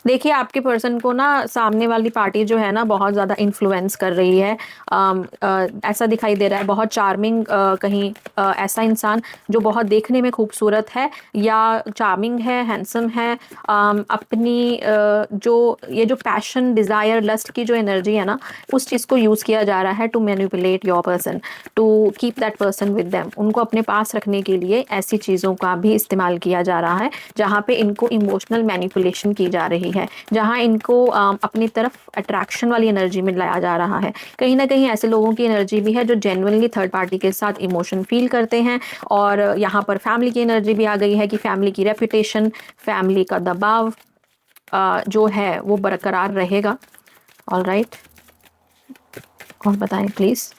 देखिए आपके पर्सन को ना सामने वाली पार्टी जो है ना बहुत ज़्यादा इन्फ्लुएंस कर रही है। ऐसा दिखाई दे रहा है, बहुत चार्मिंग कहीं ऐसा इंसान जो बहुत देखने में खूबसूरत है या चार्मिंग है, हैंडसम है, अपनी ये जो पैशन, डिज़ायर, लस्ट की जो एनर्जी है ना, उस चीज़ को यूज़ किया जा रहा है to manipulate your person, to keep that person with them. उनको अपने पास रखने के लिए ऐसी चीज़ों का भी इस्तेमाल किया जा रहा है जहाँ पे इनको इमोशनल मैनिपुलेशन की जा रही है, जहाँ इनको अपनी तरफ अट्रैक्शन वाली एनर्जी में लाया जा रहा है। कहीं ना कहीं ऐसे लोगों की एनर्जी भी है जो जेन्युइनली थर्ड पार्टी के साथ इमोशन फील करते हैं। और यहाँ पर फैमिली की एनर्जी भी आ गई है कि फैमिली की रेपुटेशन, फैमिली का दबाव जो है वो बरकरार रहेगा। ऑल राइट, और बताएं प्लीज़।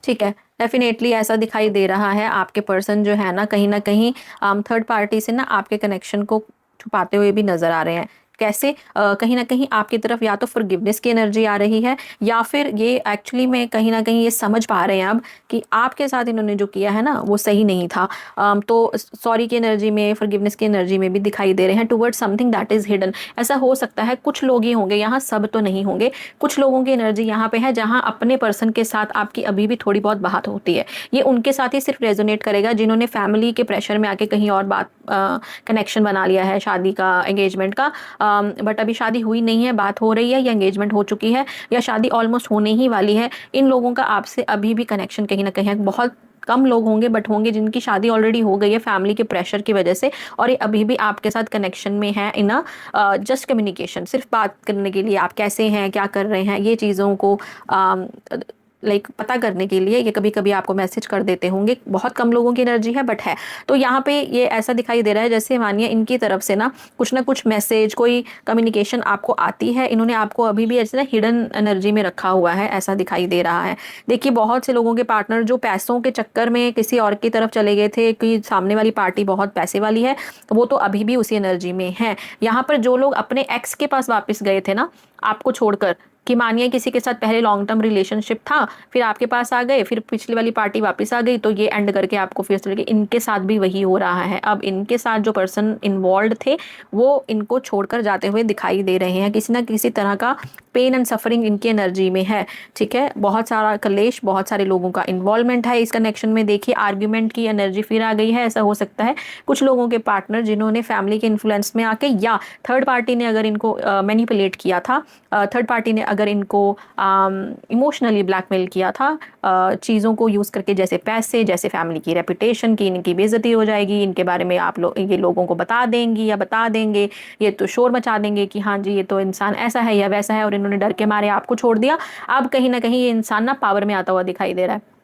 ठीक है, डेफिनेटली ऐसा दिखाई दे रहा है आपके पर्सन जो है ना कहीं थर्ड पार्टी से ना आपके कनेक्शन को छुपाते हुए भी नजर आ रहे हैं। कैसे? कहीं ना कहीं आपकी तरफ या तो फॉरगिवनेस की एनर्जी आ रही है, या फिर ये एक्चुअली में कहीं ना कहीं ये समझ पा रहे हैं अब कि आपके साथ इन्होंने जो किया है ना वो सही नहीं था। तो सॉरी की एनर्जी में, फॉरगिवनेस की एनर्जी में भी दिखाई दे रहे हैं towards something that is hidden. ऐसा हो सकता है, कुछ लोग ही होंगे यहाँ, सब तो नहीं होंगे। कुछ लोगों की एनर्जी यहाँ पे है जहाँ अपने पर्सन के साथ आपकी अभी भी थोड़ी बहुत बात होती है। ये उनके साथ ही सिर्फ रेजोनेट करेगा जिन्होंने फैमिली के प्रेशर में आके कहीं और बात कनेक्शन बना लिया है शादी का, एंगेजमेंट का। बट अभी शादी हुई नहीं है, बात हो रही है, या एंगेजमेंट हो चुकी है, या शादी ऑलमोस्ट होने ही वाली है। इन लोगों का आपसे अभी भी कनेक्शन कहीं ना कहीं है। बहुत कम लोग होंगे बट होंगे जिनकी शादी ऑलरेडी हो गई है फैमिली के प्रेशर की वजह से, और ये अभी भी आपके साथ कनेक्शन में है इन जस्ट कम्युनिकेशन, सिर्फ बात करने के लिए, आप कैसे हैं, क्या कर रहे हैं, ये चीज़ों को पता करने के लिए ये कभी कभी आपको मैसेज कर देते होंगे। बहुत कम लोगों की एनर्जी है बट है। तो यहाँ पे ये ऐसा दिखाई दे रहा है जैसे मानिए इनकी तरफ से ना कुछ मैसेज, कोई कम्युनिकेशन आपको आती है, इन्होंने आपको अभी भी ऐसे ना हिडन एनर्जी में रखा हुआ है, ऐसा दिखाई दे रहा है। देखिए बहुत से लोगों के पार्टनर जो पैसों के चक्कर में किसी और की तरफ चले गए थे कि सामने वाली पार्टी बहुत पैसे वाली है, तो वो तो अभी भी उसी एनर्जी में है। यहाँ पर जो लोग अपने एक्स के पास वापस गए थे ना आपको छोड़कर, कि मानिए किसी के साथ पहले लॉन्ग टर्म रिलेशनशिप था, फिर आपके पास आ गए, फिर पिछली वाली पार्टी वापस आ गई, तो ये एंड करके आपको फिर से लगे, इनके साथ भी वही हो रहा है। अब इनके साथ जो पर्सन इन्वॉल्व थे वो इनको छोड़कर जाते हुए दिखाई दे रहे हैं। किसी ना किसी तरह का पेन एंड सफरिंग इनकी एनर्जी में है। ठीक है, बहुत सारा कलेश, बहुत सारे लोगों का इन्वॉल्वमेंट है इस कनेक्शन में। देखिए आर्ग्यूमेंट की एनर्जी फिर आ गई है। ऐसा हो सकता है कुछ लोगों के पार्टनर जिन्होंने फैमिली के इन्फ्लुएंस में आके, या थर्ड पार्टी ने अगर इनको मैनिपुलेट किया था, थर्ड पार्टी ने अगर इनको इमोशनली ब्लैकमेल किया था चीज़ों को यूज़ करके, जैसे पैसे, जैसे फैमिली की रेपुटेशन की, इनकी बेइज्जती हो जाएगी, इनके बारे में आप लोग ये लोगों को बता देंगी या बता देंगे, ये तो शोर मचा देंगे कि हाँ जी ये तो इंसान ऐसा है या वैसा है, और इन्होंने डर के मारे आपको छोड़ दिया। अब कहीं ना कहीं ये इंसान ना पावर में आता हुआ दिखाई दे रहा है।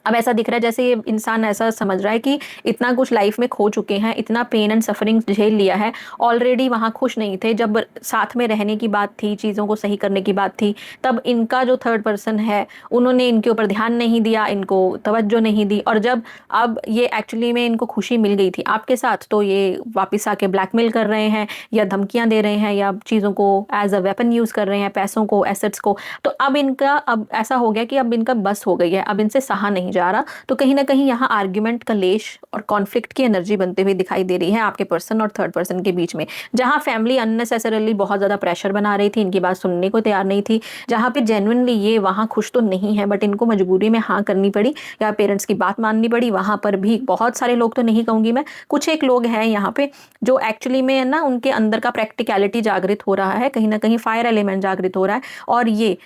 अब ऐसा दिख रहा है जैसे ये इंसान ऐसा समझ रहा है कि इतना कुछ लाइफ में खो चुके हैं, इतना पेन एंड सफरिंग झेल लिया है, ऑलरेडी वहाँ खुश नहीं थे। जब साथ में रहने की बात थी, चीज़ों को सही करने की बात थी, तब इनका जो थर्ड पर्सन है उन्होंने इनके ऊपर ध्यान नहीं दिया, इनको तवज्जो नहीं दी। और जब अब ये एक्चुअली में इनको खुशी मिल गई थी आपके साथ, तो ये वापस आके ब्लैकमेल कर रहे हैं या धमकियाँ दे रहे हैं या चीज़ों को एज अ वेपन यूज़ कर रहे हैं, पैसों को, एसेट्स को। तो अब इनका अब ऐसा हो गया कि अब इनका बस हो गई है, अब इनसे सहा नहीं जा रहा। तो कहीं ना कहीं यहाँ आर्ग्यूमेंट, कलेश और कॉन्फ्लिक्ट की एनर्जी बनते हुए दिखाई दे रही है आपके पर्सन और थर्ड पर्सन के बीच में। जहाँ फैमिली अननेसेसरली बहुत ज़्यादा प्रेशर बना रही थी, इनकी बात सुनने को तैयार नहीं थी, जहाँ पे जेन्युइनली ये वहाँ खुश तो नहीं है बट इनको मजबूरी में हाँ करनी पड़ी या पेरेंट्स की बात माननी पड़ी। वहाँ पर भी बहुत सारे लोग तो नहीं कहूँगी मैं, कुछ एक लोग हैं यहाँ पे जो एक्चुअली में ना उनके अंदर का प्रैक्टिकलिटी जागृत हो रहा है, कहीं ना कहीं फायर एलिमेंट जागृत हो रहा है, और ये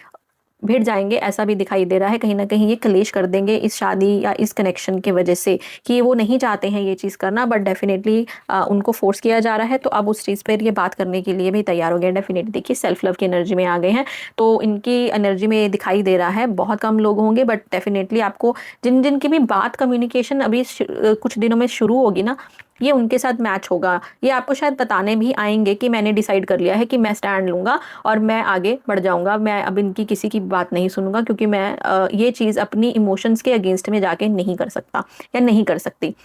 भिड़ जाएंगे ऐसा भी दिखाई दे रहा है। कहीं ना कहीं ये कलेश कर देंगे इस शादी या इस कनेक्शन की वजह से, कि वो नहीं चाहते हैं ये चीज़ करना बट डेफिनेटली उनको फोर्स किया जा रहा है, तो अब उस चीज़ पर ये बात करने के लिए भी तैयार हो गए। डेफिनेटली देखिए सेल्फ लव की एनर्जी में आ गए हैं, तो इनकी एनर्जी में दिखाई दे रहा है। बहुत कम लोग होंगे बट डेफिनेटली आपको जिन जिन की भी बात, कम्युनिकेशन अभी कुछ दिनों में शुरू होगी ना, ये उनके साथ मैच होगा। ये आपको शायद बताने भी आएंगे कि मैंने डिसाइड कर लिया है कि मैं स्टैंड लूँगा और मैं आगे बढ़ जाऊँगा, मैं अब इनकी किसी की बात नहीं सुनूंगा, क्योंकि मैं ये चीज़ अपनी इमोशंस के अगेंस्ट में जाके नहीं कर सकता या नहीं कर सकती।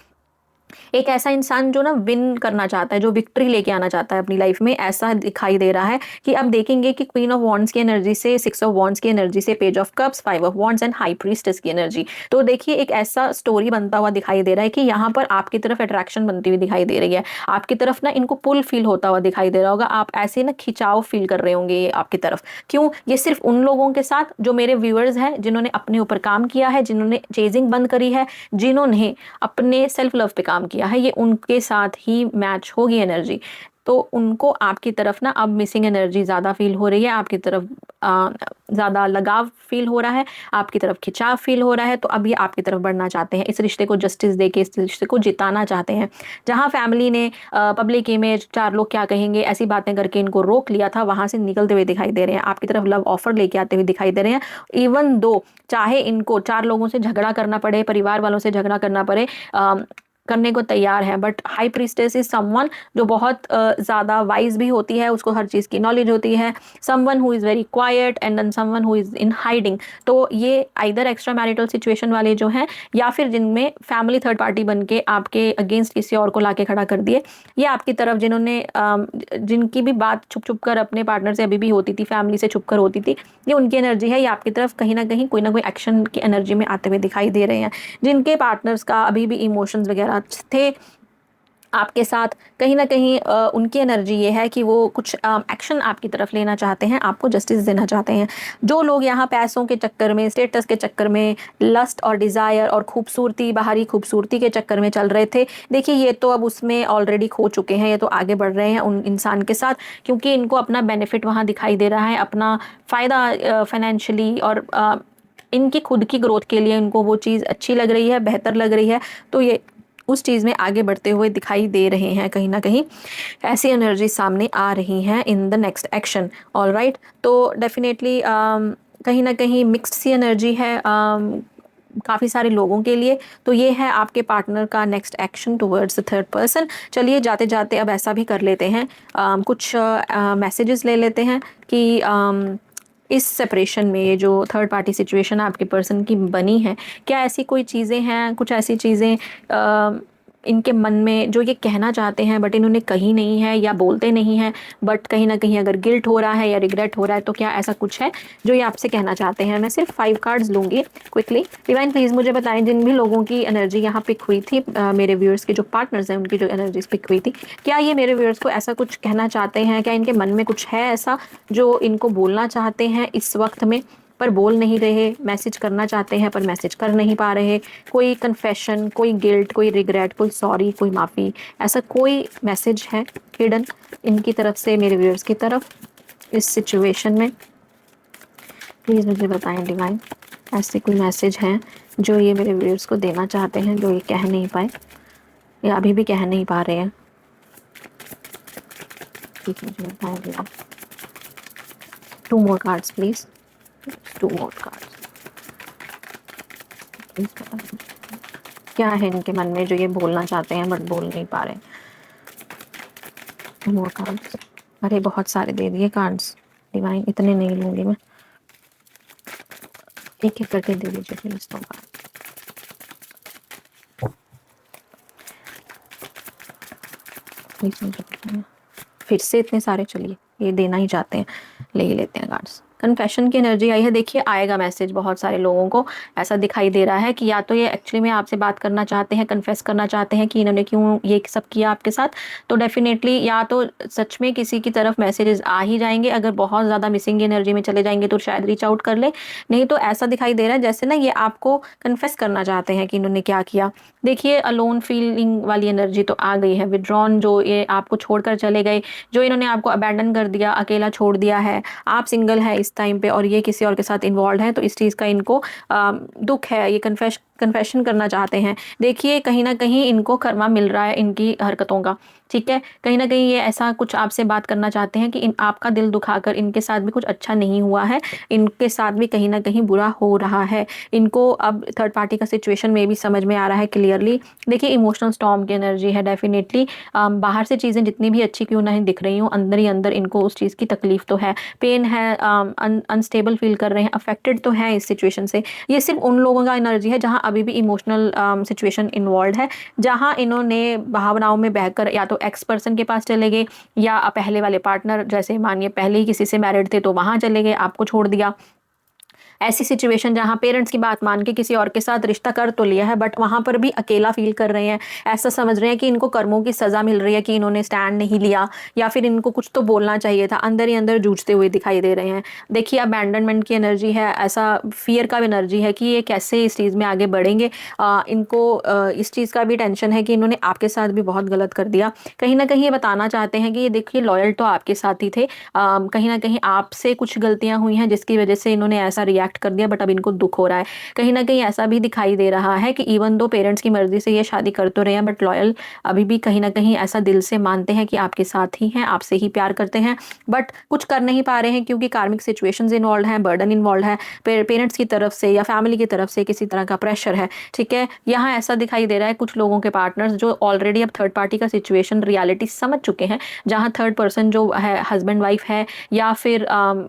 एक ऐसा इंसान जो ना विन करना चाहता है, जो विक्ट्री लेके आना चाहता है अपनी लाइफ में, ऐसा दिखाई दे रहा है कि अब देखेंगे कि क्वीन ऑफ वॉन्ड्स की एनर्जी से, सिक्स ऑफ वॉन्ड्स की एनर्जी से, page of cups, five of wands and high priestess की एनर्जी। तो देखिए एक ऐसा स्टोरी बनता हुआ दिखाई दे रहा है कि यहाँ पर आपकी तरफ अट्रैक्शन बनती हुई दिखाई दे रही है, आपकी तरफ ना इनको पुल फील होता हुआ दिखाई दे रहा होगा, आप ऐसे ना खिंचाव फील कर रहे होंगे ये आपकी तरफ। क्यों? ये सिर्फ उन लोगों के साथ जो मेरे व्यूअर्स हैं, जिन्होंने अपने ऊपर काम किया है, जिन्होंने चेजिंग बंद करी है, जिन्होंने अपने सेल्फ लव पे काम किया है, ये उनके साथ ही मैच होगी एनर्जी। तो उनको आपकी तरफ ना अब मिसिंग एनर्जी ज़्यादा फील हो रही है, आपकी तरफ ज़्यादा लगाव फील हो रहा है, आपकी तरफ खिंचाव फील हो रहा है। तो अब ये आपकी तरफ बढ़ना चाहते हैं, इस रिश्ते को जस्टिस दे के इस रिश्ते को जिताना चाहते हैं। जहाँ फैमिली ने पब्लिक इमेज, 4 लोग क्या कहेंगे, ऐसी बातें करके इनको रोक लिया था, वहाँ से निकलते हुए दिखाई दे रहे हैं, आपकी तरफ लव ऑफर लेके आते हुए दिखाई दे रहे हैं। इवन दो चाहे इनको 4 लोगों से झगड़ा करना पड़े, परिवार वालों से झगड़ा करना पड़े, करने को तैयार है। But high priestess is someone जो बहुत ज़्यादा वाइज भी होती है, उसको हर चीज़ की नॉलेज होती है, someone who is very quite and then someone who is in hiding. तो ये आइदर एक्स्ट्रा मैरिटल सिचुएशन वाले जो हैं, या फिर जिनमें फैमिली थर्ड पार्टी बन के आपके अगेंस्ट किसी और को लाके खड़ा कर दिए, ये आपकी तरफ जिन्होंने जिनकी भी बात छुप छुप कर अपने पार्टनर से अभी भी होती थी, फैमिली से छुप कर होती थी, ये उनकी एनर्जी है। ये आपकी तरफ कहीं ना कहीं कोई ना कोई एक्शन की एनर्जी में आते हुए दिखाई दे रहे हैं। जिनके पार्टनर्स का अभी भी इमोशंस वगैरह थे आपके साथ, कहीं ना कहीं उनकी एनर्जी ये है कि वो कुछ एक्शन आपकी तरफ लेना चाहते हैं, आपको जस्टिस देना चाहते हैं। जो लोग यहाँ पैसों के चक्कर में, स्टेटस के चक्कर में, लस्ट और डिज़ायर और खूबसूरती, बाहरी खूबसूरती के चक्कर में चल रहे थे, देखिए ये तो अब उसमें ऑलरेडी खो चुके हैं। ये तो आगे बढ़ रहे हैं उन इंसान के साथ, क्योंकि इनको अपना बेनिफिट वहाँ दिखाई दे रहा है, अपना फ़ायदा फाइनेंशियली और इनकी खुद की ग्रोथ के लिए इनको वो चीज़ अच्छी लग रही है, बेहतर लग रही है। तो ये उस चीज़ में आगे बढ़ते हुए दिखाई दे रहे हैं। कहीं ना कहीं ऐसी एनर्जी सामने आ रही हैं in the next action. All right, तो डेफिनेटली कहीं ना कहीं मिक्स्ड सी एनर्जी है काफ़ी सारे लोगों के लिए। तो ये है आपके पार्टनर का next action towards the third person. चलिए जाते जाते अब ऐसा भी कर लेते हैं, कुछ मैसेजेस ले लेते हैं कि इस सेपरेशन में ये जो थर्ड पार्टी सिचुएशन आपके पर्सन की बनी है, क्या ऐसी कोई चीज़ें हैं, कुछ ऐसी चीज़ें इनके मन में जो ये कहना चाहते हैं बट इन्होंने कही नहीं है, या बोलते नहीं हैं, बट कहीं ना कहीं अगर गिल्ट हो रहा है या रिग्रेट हो रहा है, तो क्या ऐसा कुछ है जो ये आपसे कहना चाहते हैं? मैं सिर्फ 5 कार्ड्स लूँगी क्विकली। डिवाइन प्लीज़ मुझे बताएं, जिन भी लोगों की एनर्जी यहाँ पिक हुई थी, मेरे व्यूअर्स के जो पार्टनर्स हैं उनकी जो एनर्जीज पिक हुई थी, क्या ये मेरे व्यूअर्स को ऐसा कुछ कहना चाहते हैं? क्या इनके मन में कुछ है ऐसा जो इनको बोलना चाहते हैं इस वक्त में, पर बोल नहीं रहे, मैसेज करना चाहते हैं पर मैसेज कर नहीं पा रहे? कोई कन्फेशन, कोई गिल्ट, कोई रिग्रेट, कोई सॉरी, कोई माफ़ी, ऐसा कोई मैसेज है हिडन इनकी तरफ से मेरे व्यूअर्स की तरफ इस सिचुएशन में? प्लीज़ मुझे बताएं डिवाइन, ऐसे कोई मैसेज हैं जो ये मेरे व्यूअर्स को देना चाहते हैं, जो ये कह नहीं पाए या अभी भी कह नहीं पा रहे हैं? ठीक है, मुझे बताएं divine. 2 more cards please, 2 more cards। क्या है इनके मन में जो ये बोलना चाहते हैं बट बोल नहीं पा रहे? 2 more cards। अरे बहुत सारे दे दिए कार्ड्स डिवाइन, इतने नहीं लूँगी मैं, एक एक करके दे दीजिए प्लीज़। तो प्लीज़ मुझे बताइए, फिर से इतने सारे, चलिए ये देना ही चाहते हैं, ले ही लेते हैं कार्ड्स। कन्फेशन की एनर्जी आई है, देखिए आएगा मैसेज। बहुत सारे लोगों को ऐसा दिखाई दे रहा है कि या तो ये एक्चुअली में आपसे बात करना चाहते हैं, कन्फेस करना चाहते हैं कि इन्होंने क्यों ये सब किया आपके साथ। तो डेफिनेटली या तो सच में किसी की तरफ मैसेजेस आ ही जाएंगे, अगर बहुत ज़्यादा मिसिंग एनर्जी में चले जाएंगे तो शायद रीच आउट कर ले, नहीं तो ऐसा दिखाई दे रहा है जैसे ना ये आपको कन्फेस करना चाहते हैं कि इन्होंने क्या किया। देखिए अलोन फीलिंग वाली एनर्जी तो आ गई है, विड्रॉन, जो ये आपको छोड़कर चले गए, जो इन्होंने आपको अबैंडन कर दिया, अकेला छोड़ दिया है, आप सिंगल है इस टाइम पे और ये किसी और के साथ इन्वॉल्व है, तो इस चीज़ का इनको दुख है, ये कन्फेशन करना चाहते हैं। देखिए कहीं ना कहीं इनको कर्मा मिल रहा है इनकी हरकतों का, ठीक है। कहीं ना कहीं ये ऐसा कुछ आपसे बात करना चाहते हैं कि आपका दिल दुखाकर इनके साथ भी कुछ अच्छा नहीं हुआ है, इनके साथ भी कहीं ना कहीं बुरा हो रहा है। इनको अब थर्ड पार्टी का सिचुएशन में भी समझ में आ रहा है क्लियरली। देखिए इमोशनल स्टॉर्म की एनर्जी है डेफिनेटली। बाहर से चीज़ें जितनी भी अच्छी क्यों ना दिख रही हूँ, अंदर ही अंदर इनको उस चीज़ की तकलीफ तो है, पेन है, अनस्टेबल फील कर रहे हैं, अफेक्टेड तो है इस सिचुएशन से। ये सिर्फ उन लोगों का एनर्जी है जहाँ अभी भी इमोशनल सिचुएशन इन्वॉल्व है, जहाँ इन्होंने भावनाओं में बहकर या तो एक्स पर्सन के पास चले गए, या पहले वाले पार्टनर, जैसे मानिए पहले ही किसी से मैरिड थे तो वहाँ चले गए, आपको छोड़ दिया, ऐसी सिचुएशन जहाँ पेरेंट्स की बात मान के किसी और के साथ रिश्ता कर तो लिया है, बट वहाँ पर भी अकेला फील कर रहे हैं, ऐसा समझ रहे हैं कि इनको कर्मों की सज़ा मिल रही है कि इन्होंने स्टैंड नहीं लिया, या फिर इनको कुछ तो बोलना चाहिए था, अंदर ही अंदर जूझते हुए दिखाई दे रहे हैं। देखिए अबैंडनमेंट की एनर्जी है, ऐसा फियर का भी एनर्जी है कि ये कैसे इस चीज़ में आगे बढ़ेंगे। इनको इस चीज़ का भी टेंशन है कि इन्होंने आपके साथ भी बहुत गलत कर दिया। कहीं ना कहीं ये बताना चाहते हैं कि ये देखिए लॉयल तो आपके साथ ही थे, कहीं ना कहीं आपसे कुछ गलतियां हुई हैं जिसकी वजह से इन्होंने ऐसा रिएक्ट कर दिया, बट अब इनको दुख हो रहा है। कहीं ना कहीं ऐसा भी दिखाई दे रहा है कि इवन दो पेरेंट्स की मर्जी से ये शादी कर तो रहे हैं, बट लॉयल अभी भी कहीं ना कहीं ऐसा दिल से मानते हैं कि आपके साथ ही हैं, आपसे ही प्यार करते हैं, बट कुछ कर नहीं पा रहे हैं क्योंकि कार्मिक सिचुएशंस इन्वॉल्व हैं, बर्डन इन्वॉल्व है, पेरेंट्स की तरफ से या फैमिली की तरफ से किसी तरह का प्रेशर है। ठीक है, यहाँ ऐसा दिखाई दे रहा है कुछ लोगों के पार्टनर्स जो ऑलरेडी अब थर्ड पार्टी का सिचुएशन रियलिटी समझ चुके हैं, जहाँ थर्ड पर्सन जो है हस्बैंड वाइफ है या फिर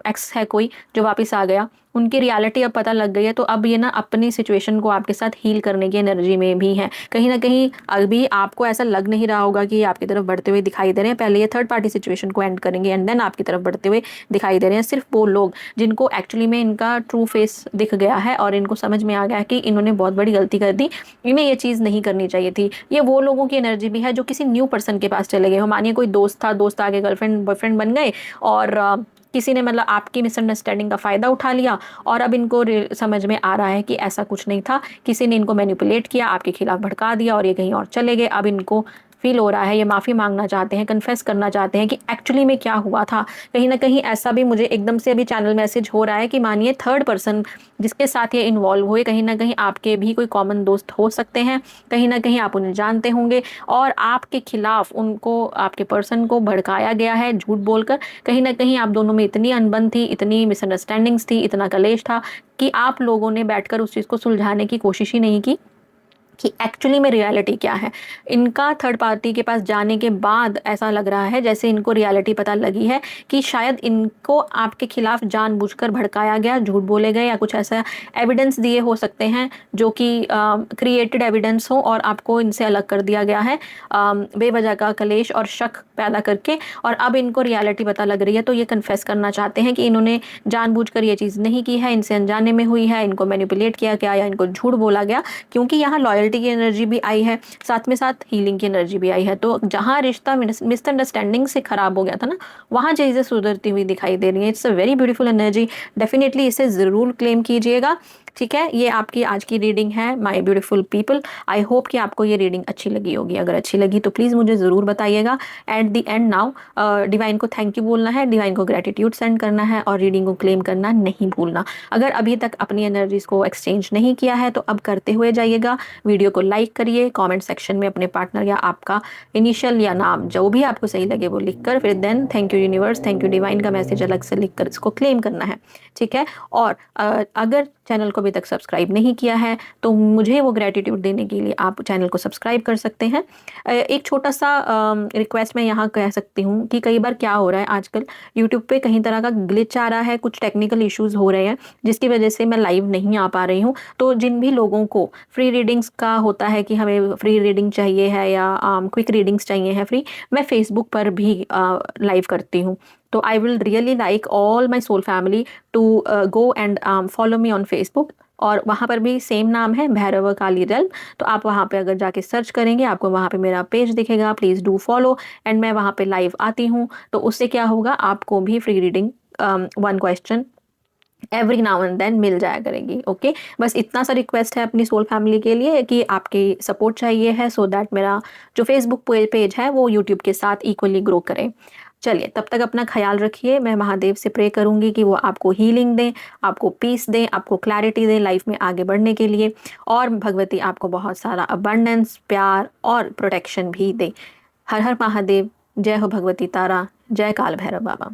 एक्स है कोई जो वापस आ गया, उनकी रियलिटी अब पता लग गई है, तो अब ये ना अपनी सिचुएशन को आपके साथ हील करने की एनर्जी में भी है। कहीं ना कहीं अभी आपको ऐसा लग नहीं रहा होगा कि ये आपकी तरफ बढ़ते हुए दिखाई दे रहे हैं, पहले ये थर्ड पार्टी सिचुएशन को एंड करेंगे एंड देन आपकी तरफ बढ़ते हुए दिखाई दे रहे हैं। सिर्फ वो लोग जिनको एक्चुअली में इनका ट्रू फेस दिख गया है और इनको समझ में आ गया है कि इन्होंने बहुत बड़ी गलती कर दी, इन्हें ये चीज़ नहीं करनी चाहिए थी। ये वो लोगों की एनर्जी भी है जो किसी न्यू पर्सन के पास चले गए हो। मानिए कोई दोस्त था, दोस्त आगे गर्लफ्रेंड बॉयफ्रेंड बन गए और किसी ने मतलब आपकी मिसअंडरस्टैंडिंग का फ़ायदा उठा लिया, और अब इनको समझ में आ रहा है कि ऐसा कुछ नहीं था, किसी ने इनको मैनिपुलेट किया, आपके खिलाफ भड़का दिया और ये कहीं और चले गए। अब इनको फील हो रहा है, ये माफ़ी मांगना चाहते हैं, कन्फेस करना चाहते हैं कि एक्चुअली में क्या हुआ था। कहीं ना कहीं ऐसा भी मुझे एकदम से अभी चैनल मैसेज हो रहा है कि मानिए थर्ड पर्सन जिसके साथ ये इन्वॉल्व हुए, कहीं ना कहीं आपके भी कोई कॉमन दोस्त हो सकते हैं, कहीं ना कहीं आप उन्हें जानते होंगे और आपके खिलाफ उनको, आपके पर्सन को भड़काया गया है झूठ बोलकर। कहीं ना कहीं आप दोनों में इतनी अनबन थी, इतनी मिसअंडरस्टैंडिंग्स थी, इतना कलेश था कि आप लोगों ने बैठकर उस चीज़ को सुलझाने की कोशिश ही नहीं की कि एक्चुअली में रियलिटी क्या है। इनका थर्ड पार्टी के पास जाने के बाद ऐसा लग रहा है जैसे इनको रियलिटी पता लगी है कि शायद इनको आपके खिलाफ जानबूझकर भड़काया गया, झूठ बोले गए, या कुछ ऐसा एविडेंस दिए हो सकते हैं जो कि क्रिएटेड एविडेंस हो और आपको इनसे अलग कर दिया गया है बेवजह का कलेश और शक पैदा करके। और अब इनको रियलिटी पता लग रही है, तो ये कन्फेस करना चाहते हैं कि इन्होंने जानबूझकर ये चीज़ नहीं की है, इनसे अनजाने में हुई है, इनको मैनिपुलेट किया गया या इनको झूठ बोला गया, क्योंकि यहाँ लॉयल्टी की एनर्जी भी आई है, साथ में साथ हीलिंग की एनर्जी भी आई है। तो जहाँ रिश्ता मिसअंडरस्टैंडिंग से खराब हो गया था ना, वहाँ चीज़ें सुधरती हुई दिखाई दे रही है। It's a very beautiful energy, definitely इसे ज़रूर क्लेम कीजिएगा। ठीक है, ये आपकी आज की रीडिंग है my beautiful people. I hope कि आपको ये रीडिंग अच्छी लगी होगी। अगर अच्छी लगी तो प्लीज़ मुझे ज़रूर बताइएगा। At the end now divine को थैंक यू बोलना है, डिवाइन को ग्रेटिट्यूड सेंड करना है और रीडिंग को क्लेम करना नहीं भूलना। अगर अभी तक अपनी एनर्जीज को एक्सचेंज नहीं किया है तो अब करते हुए जाइएगा। वीडियो को लाइक करिए, कमेंट सेक्शन में अपने पार्टनर या आपका इनिशियल या नाम जो भी आपको सही लगे वो लिखकर फिर then thank you universe, thank you divine का मैसेज अलग से लिखकर इसको क्लेम करना है। ठीक है, और अगर चैनल को अभी तक सब्सक्राइब नहीं किया है तो मुझे वो ग्रेटिट्यूड देने के लिए आप चैनल को सब्सक्राइब कर सकते हैं। एक छोटा सा रिक्वेस्ट मैं यहाँ कह सकती हूँ कि कई बार क्या हो रहा है आजकल यूट्यूब पे कहीं तरह का ग्लिच आ रहा है, कुछ टेक्निकल इश्यूज हो रहे हैं जिसकी वजह से मैं लाइव नहीं आ पा रही हूँ। तो जिन भी लोगों को फ्री रीडिंग्स का होता है कि हमें फ्री रीडिंग चाहिए है या क्विक रीडिंग्स चाहिए है फ्री, मैं फेसबुक पर भी लाइव करती हूँ। तो I will really like all my soul family to go and follow me on Facebook, और वहाँ पर भी सेम नाम है भैरव काली रेल्म। तो आप वहाँ पे अगर जाके सर्च करेंगे आपको वहाँ पे मेरा पेज दिखेगा, प्लीज़ डू फॉलो। एंड मैं वहाँ पे लाइव आती हूँ, तो उससे क्या होगा, आपको भी free reading 1 question every now and then मिल जाया करेगी। ओके, बस इतना सा रिक्वेस्ट है अपनी सोल फैमिली के लिए कि आपकी सपोर्ट चाहिए है सो दैट मेरा जो फेसबुक पेज है वो यूट्यूब के साथ इक्वली ग्रो करे। चलिए, तब तक अपना ख्याल रखिए। मैं महादेव से प्रे करूंगी कि वो आपको हीलिंग दें, आपको पीस दें, आपको क्लैरिटी दें लाइफ में आगे बढ़ने के लिए, और भगवती आपको बहुत सारा अबंडेंस, प्यार और प्रोटेक्शन भी दे। हर हर महादेव। जय हो भगवती तारा, जय काल भैरव बाबा।